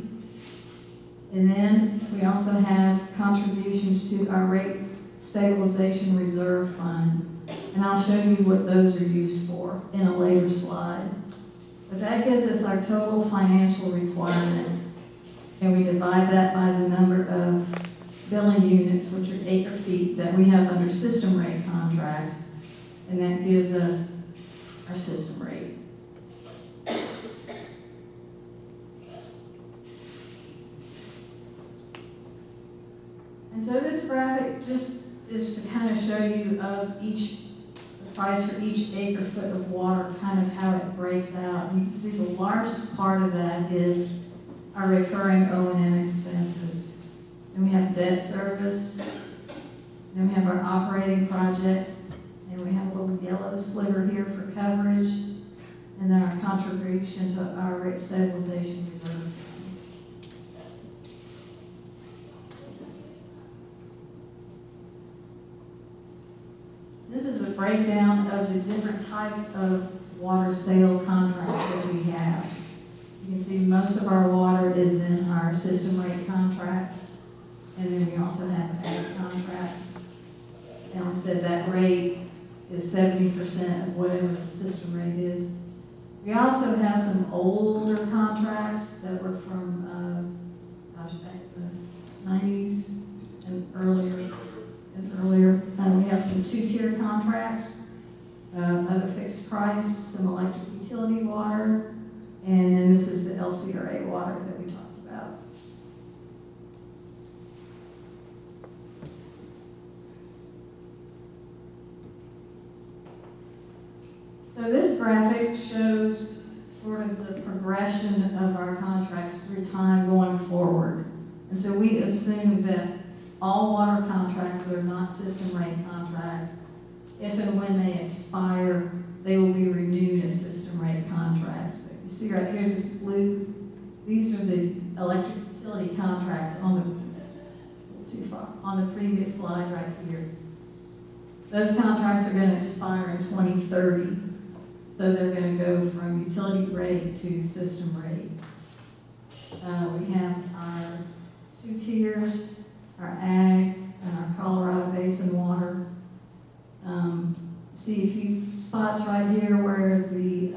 And then we also have contributions to our rate stabilization reserve fund. And I'll show you what those are used for in a later slide. But that gives us our total financial requirement. And we divide that by the number of billing units, which are acre feet, that we have under system rate contracts. And that gives us our system rate. And so this graphic just is to kind of show you of the price for each acre foot of water, kind of how it breaks out. You can see the largest part of that is our recurring O&M expenses. And we have debt service, then we have our operating projects, and we have a little yellow sliver here for coverage, and then our contribution to our rate stabilization reserve. This is a breakdown of the different types of water sale contracts that we have. You can see most of our water is in our system rate contracts, and then we also have ag contracts. And like I said, that rate is 70% of whatever the system rate is. We also have some older contracts that were from, back in the 90s and earlier. We have some two-tier contracts, other fixed price, some electric utility water, and then this is the LCRA water that we talked about. this graphic shows sort of the progression of our contracts through time going forward. And so we assume that all water contracts that are not system rate contracts, if and when they expire, they will be renewed as system rate contracts. You see right here, this blue, these are the electric utility contracts on the previous slide right here. Those contracts are going to expire in 2030. So they're going to go from utility rate to system rate. We have our 2 tiers, our ag and our Colorado Basin water. See a few spots right here where the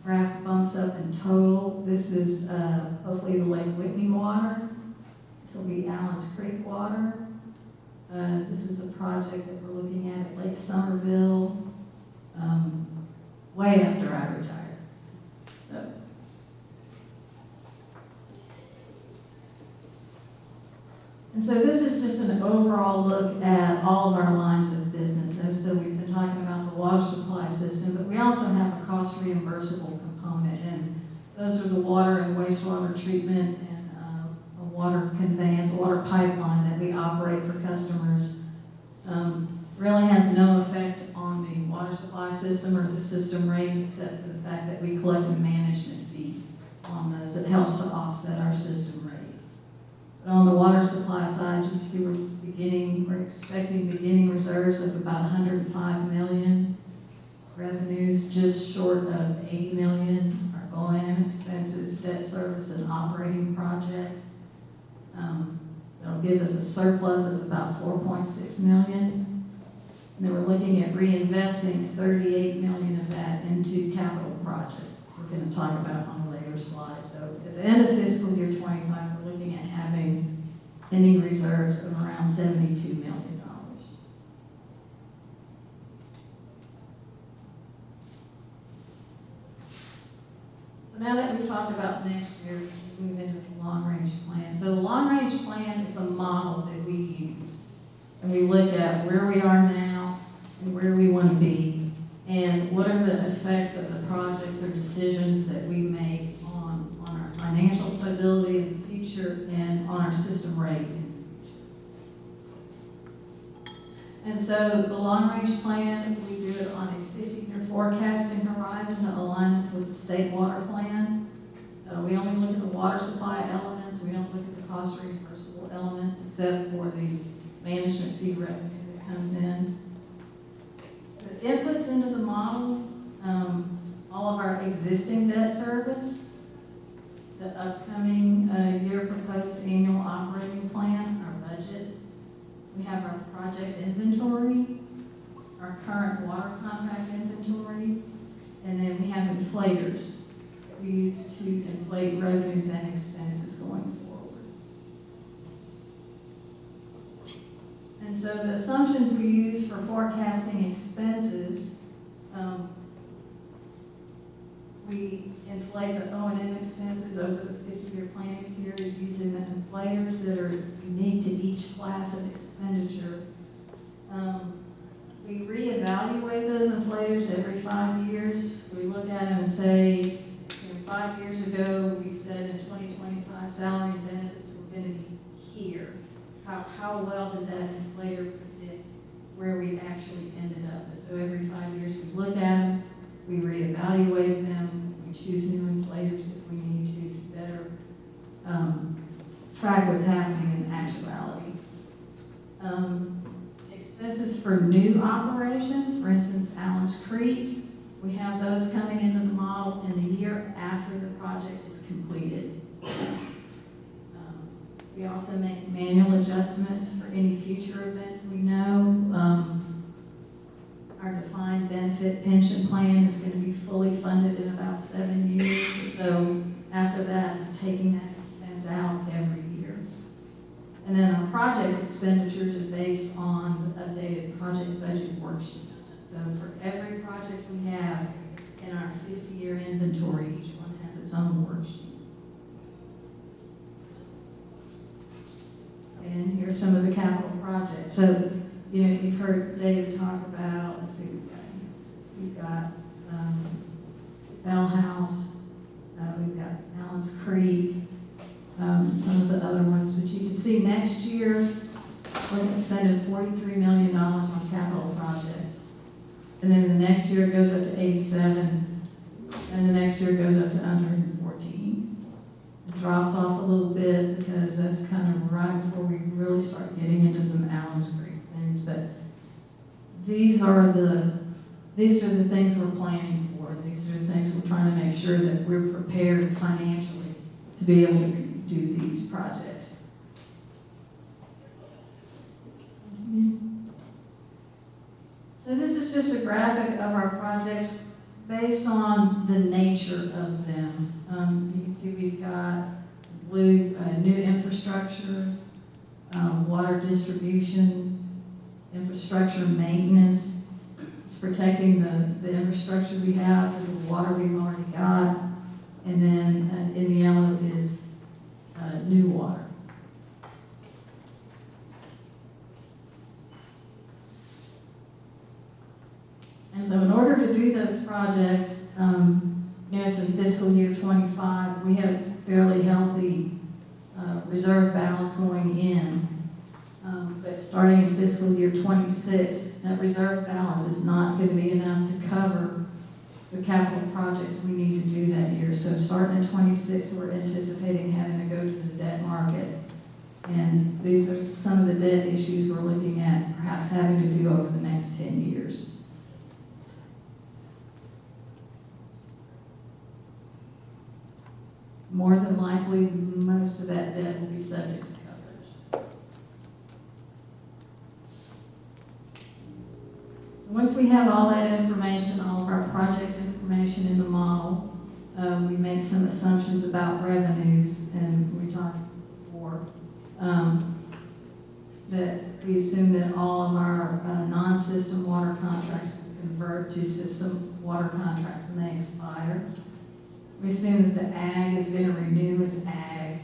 graph bumps up in total. This is hopefully the Lake Whitney water. This will be Allen's Creek water. This is a project that we're looking at Lake Somerville, way after I retired. So. And so this is just an overall look at all of our lines of business. So we've been talking about the water supply system, but we also have a cost reimbursable component, and those are the water and wastewater treatment and a water conveyance, water pipeline that we operate for customers. Really has no effect on the water supply system or the system rate, except for the fact that we collect a management fee on those. It helps to offset our system rate. But on the water supply side, you can see we're expecting beginning reserves of about 105 million, revenues just short of 80 million, our O&M expenses, debt service, and operating projects. That'll give us a surplus of about 4.6 million. And then we're looking at reinvesting 38 million of that into capital projects. We're going to talk about on a later slide. So at the end of fiscal year 25, we're looking at having ending reserves of around $72 million. So now that we've talked about next year, we move into the long-range plan. So the long-range plan is a model that we use. And we look at where we are now and where we want to be, and what are the effects of the projects or decisions that we make on our financial stability in the future and on our system rate in the future. And so the long-range plan, we do it on a 50-year forecasting horizon to align us with the state water plan. We only look at the water supply elements. We don't look at the cost reimbursable elements, except for the management fee revenue that comes in. The inputs into the model, all of our existing debt service, the upcoming year proposed annual operating plan, our budget. We have our project inventory, our current water contract inventory, and then we have inflators that we use to inflate revenues and expenses going forward. And so the assumptions we use for forecasting expenses, we inflate the O&M expenses over the 50-year planning period using the inflators that are unique to each class of expenditure. We reevaluate those inflators every 5 years. We look at them and say, 5 years ago, we said in 2025, salary and benefits were going to be here. How well did that inflator predict where we actually ended up? And so every 5 years, we look at them, we reevaluate them, we choose new inflators if we need to better track what's happening in actuality. Expenses for new operations, for instance, Allen's Creek, we have those coming into the model in the year after the project is completed. We also make manual adjustments for any future events we know. Our defined benefit pension plan is going to be fully funded in about 7 years. So after that, I'm taking that expense out every year. And then our project expenditures are based on the updated project budget worksheets. So for every project we have in our 50-year inventory, each one has its own worksheet. And here are some of the capital projects. So, you've heard David talk about, let's see, we've got Bell House, we've got Allen's Creek, some of the other ones, but you can see next year, we're going to spend $43 million on capital projects. And then the next year it goes up to 87, and the next year it goes up to 114. It drops off a little bit because that's kind of right before we really start getting into some Allen's Creek things, but these are the things we're planning for. These are the things we're trying to make sure that we're prepared financially to be able to do these projects. So this is just a graphic of our projects based on the nature of them. You can see we've got blue, new infrastructure, water distribution, infrastructure maintenance. It's protecting the infrastructure we have, the water we've already got, and then in the yellow is new water. And so in order to do those projects, yes, in fiscal year 25, we have a fairly healthy reserve balance going in. But starting in fiscal year 26, that reserve balance is not going to be enough to cover the capital projects we need to do that year. So starting in 26, we're anticipating having to go to the debt market. And these are some of the debt issues we're looking at perhaps having to do over the next 10 years. More than likely, most of that debt will be subject to coverage. So once we have all that information, all of our project information in the model, we make some assumptions about revenues, and we talked before that we assume that all of our non-system water contracts will convert to system water contracts when they expire. We assume that the ag is going to renew as ag.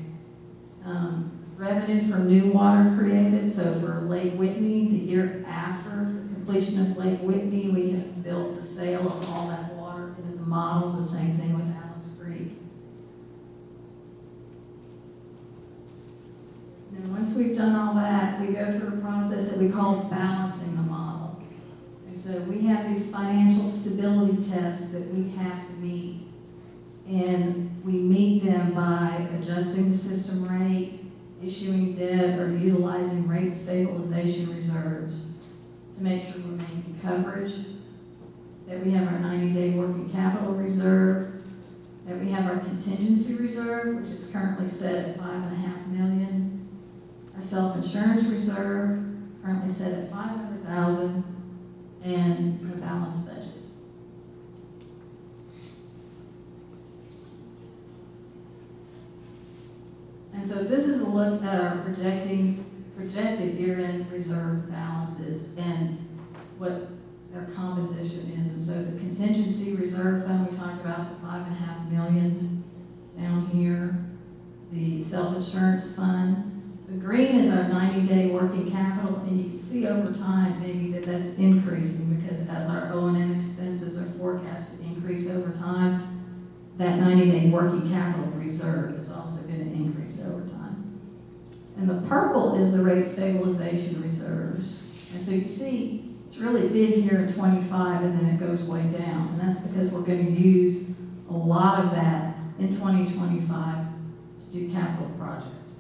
Revenue from new water created, so for Lake Whitney, the year after completion of Lake Whitney, we have built the sale of all that water into the model, the same thing with Allen's Creek. And once we've done all that, we go through a process that we call balancing the model. And so we have these financial stability tests that we have to meet. And we meet them by adjusting the system rate, issuing debt, or utilizing rate stabilization reserves to make sure we're making coverage, that we have our 90-day working capital reserve, that we have our contingency reserve, which is currently set at $5.5 million, our self-insurance reserve, currently set at $500,000, and a balanced budget. And so this is a look at our projected year-end reserve balances and what their composition is. And so the contingency reserve fund, we talked about the $5.5 million down here. The self-insurance fund. The green is our 90-day working capital, and you can see over time maybe that's increasing because as our O&M expenses are forecast to increase over time, that 90-day working capital reserve is also going to increase over time. And the purple is the rate stabilization reserves. And so you see, it's really big here in 25, and then it goes way down. And that's because we're going to use a lot of that in 2025 to do capital projects.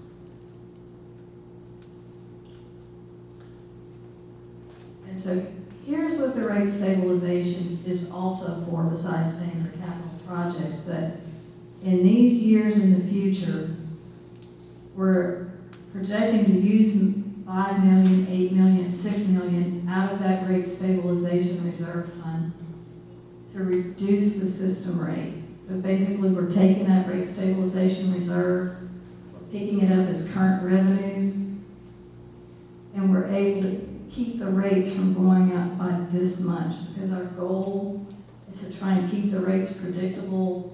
And so here's what the rate stabilization is also for, besides paying for capital projects. But in these years in the future, we're projecting to use $5 million, $8 million, $6 million out of that rate stabilization reserve fund to reduce the system rate. So basically, we're taking that rate stabilization reserve, we're picking it up as current revenues, and we're able to keep the rates from going up by this much, because our goal is to try and keep the rates predictable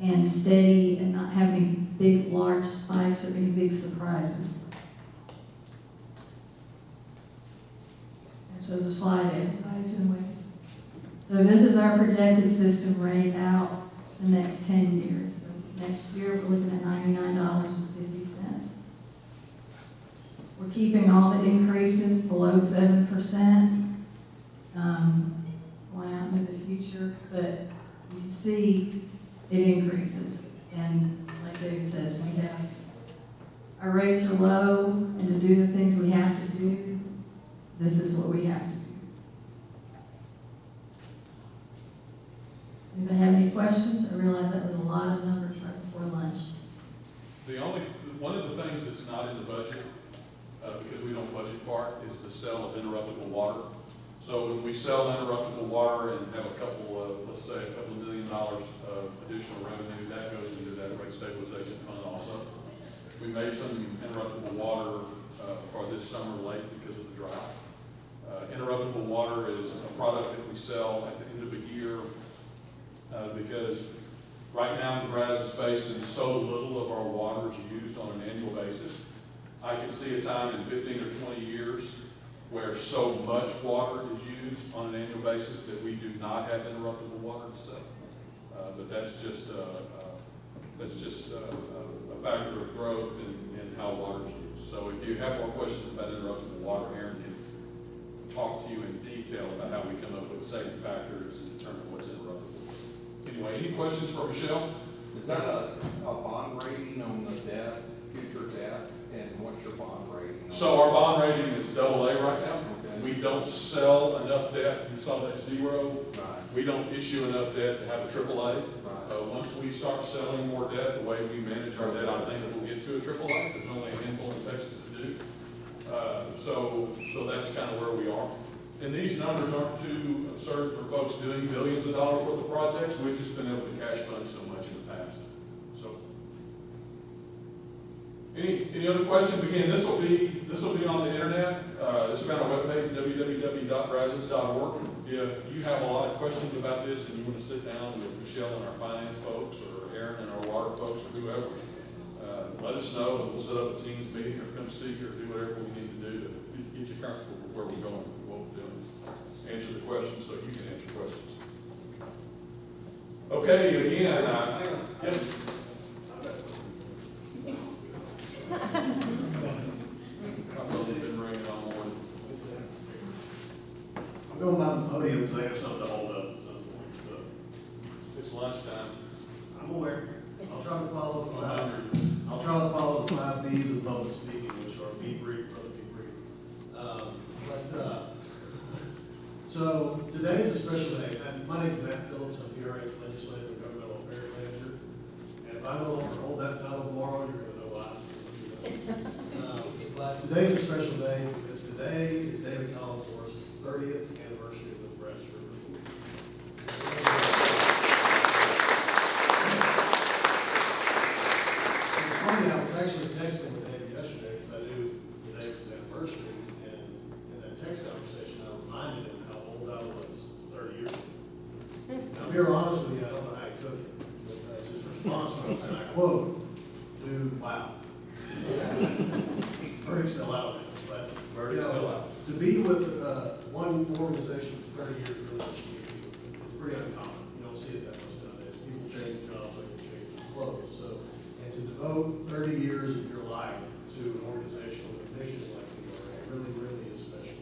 and steady and not have any big, large spikes or any big surprises. And so the slide, everybody's been waiting. So this is our projected system rate out the next 10 years. So next year, we're looking at $99.50. We're keeping all the increases below 7%, going out into the future, but you can see it increases. And like David says, we have, our rates are low, and to do the things we have to do, this is what we have to do. Anybody have any questions? I realize that was a lot of numbers right before lunch. One of the things that's not in the budget, because we don't budget for it, is the sale of interruptible water. So when we sell interruptible water and have a couple of, let's say, a couple of $1 million of additional revenue, that goes into that rate stabilization fund also. We made some interruptible water for this summer late because of the drought. Interruptible water is a product that we sell at the end of a year because right now in the Brazos Basin, so little of our water is used on an annual basis. I can see a time in 15 or 20 years where so much water is used on an annual basis that we do not have interruptible water to sell. But that's just a factor of growth and how water is used. So if you have more questions about interruptible water, Aaron can talk to you in detail about how we come up with safety factors and determine what's interruptible. Anyway, any questions for Michelle? Is that a bond rating on the debt, future debt, and what's your bond rating? So our bond rating is AA right now. Okay. We don't sell enough debt. You saw that 0. Right, We don't issue enough debt to have a AAA. right. Once we start selling more debt, the way we manage our debt, I think it will get to a AAA. There's only a handful in Texas that do. So that's kind of where we are. And these numbers aren't too absurd for folks doing billions of dollars worth of projects. We've just been able to cash fund so much in the past. So, any other questions? Again, this will be on the internet. This is on our webpage, www.brazos.org. If you have a lot of questions about this and you want to sit down with Michelle and our finance folks, or Aaron and our water folks, or whoever, let us know, and we'll set up a Teams meeting, or come see you, or do whatever we need to do to get you comfortable with where we're going, and what we're doing. Answer the questions so you can answer questions. Okay, again, yes. My phone's been ringing all morning. I'm going by the podium because I have something to hold up at some point, so. It's lunchtime. I'm aware. I'll try to follow the 5 B's of public speaking, which are be brief, brother, be brief. So today is a special day. My name is Matt Phillips. I'm PRA's Legislative and Governmental Affairs Manager. And if I no longer hold that title tomorrow, you're going to know why. But today is a special day because today is David Collinsworth's 30th anniversary with Brazos River. It's funny, I was actually texting with David yesterday because I knew today was his anniversary, and in that text conversation, I reminded him how old I was 30 years ago. And I'll be real honest with you, I don't know how he took it, but his response was, and I quote, "Dude, wow." Birdie's still out there, but. Birdie's still out. To be with one organization for 30 years really is pretty uncommon. You don't see it that much nowadays. People change jobs like they change their clothes. So, and to devote 30 years of your life to an organization with a mission like PRA really, really is special.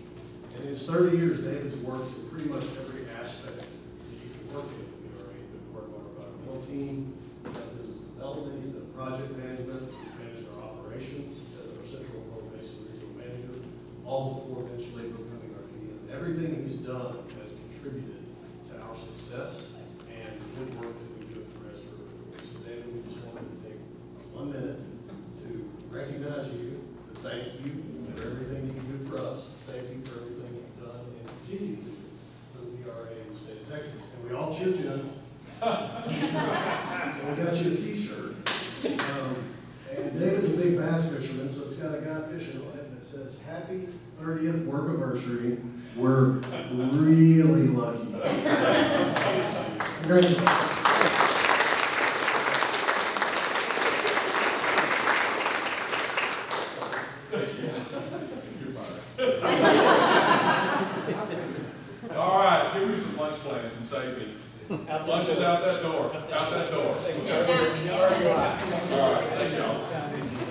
And in his 30 years, David's worked in pretty much every aspect that you can work in PRA. He's been working on our environmental team, business development, he's done project management, he's managed our operations as our central Basin regional manager, all before eventually becoming our GM. Everything he's done has contributed to our success and the good work that we do at the Brazos River. So David, we just wanted to take 1 minute to recognize you, to thank you for everything that you do for us. Thank you for everything you've done and continue to do for the PRA in the state of Texas. And we all cheered you. And we got you a t-shirt. And David's a big bass fisherman, so it's got a guy fishing on it, and it says, "Happy 30th work anniversary. We're really lucky." Congratulations. All right, give me some lunch plans and save me. Lunch is out that door, right, thank y'all.